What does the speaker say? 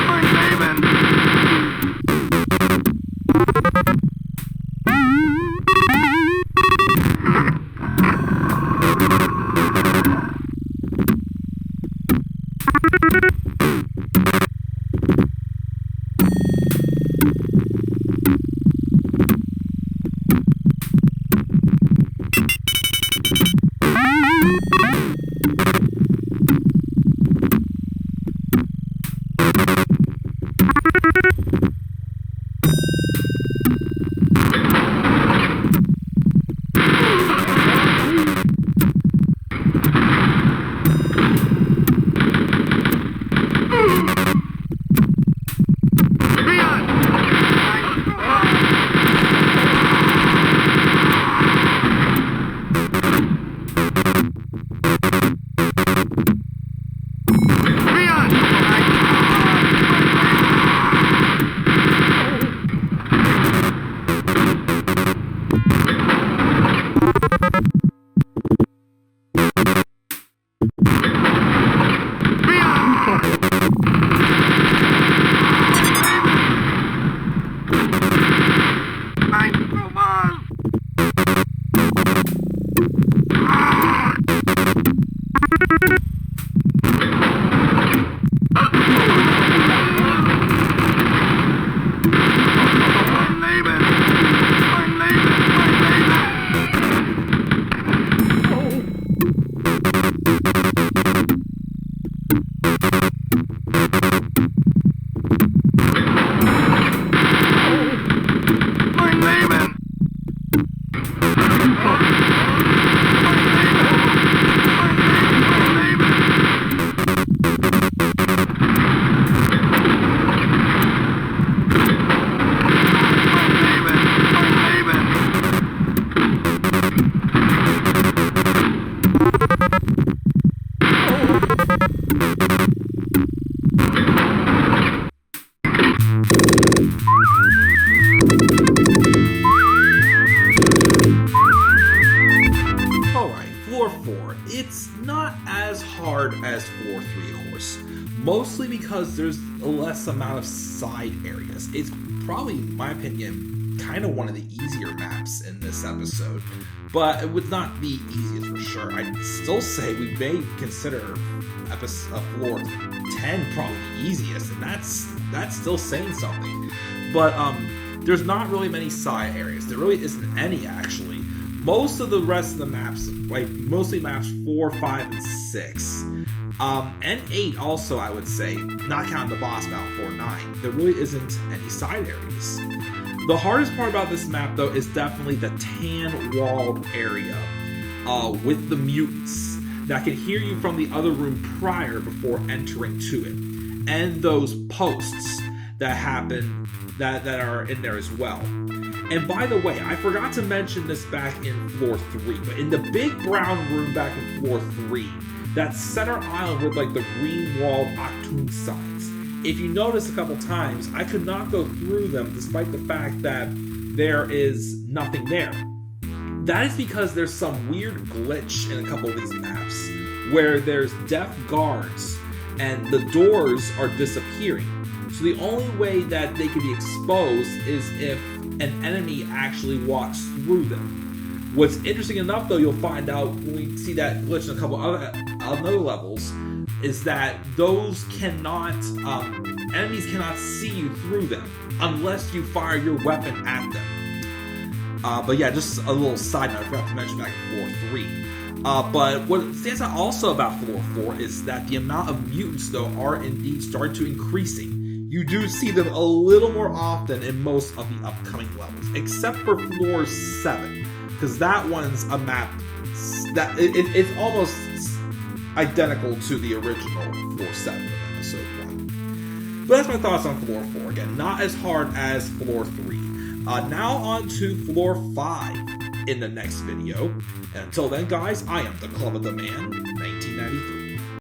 Mein Leben! it's not as hard as floor 3, of course. Mostly because there's a less amount of side areas. It's probably, in my opinion, kind of one of the easier maps in this episode. But it would not be easiest for sure. I'd still say we may consider floor 10 probably the easiest, and that's still saying something. But there's not really many side areas. There really isn't any, actually. Most of the rest of the maps, like mostly maps 4, 5, and 6, and 8 also, I would say, not counting the boss battle 4, 9, there really isn't any side areas. The hardest part about this map, though, is definitely the tan-walled area with the mutants that can hear you from the other room prior before entering to it, and those posts that happen that are in there as well. And by the way, I forgot to mention this back in floor 3, but in the big brown room back in floor 3, that center island with like the green walled Octoon signs, if you notice a couple times, I could not go through them despite the fact that there is nothing there. That is because there's some weird glitch in a couple of these maps where there's deaf guards and the doors are disappearing. So the only way that they can be exposed is if an enemy actually walks through them. What's interesting enough, though, you'll find out when we see that glitch in a couple other levels, is that those cannot, enemies cannot see you through them unless you fire your weapon at them. But yeah, just a little side note I forgot to mention back in floor 3. But what stands out also about floor 4 is that the amount of mutants, though, are indeed starting to increasing. You do see them a little more often in most of the upcoming levels, except for floor 7, because that one's a map that it's almost identical to the original floor 7 of episode 1. But that's my thoughts on floor 4. Again, not as hard as floor 3. Now on to floor 5 in the next video. And until then, guys, I am the Club of the Man, 1993.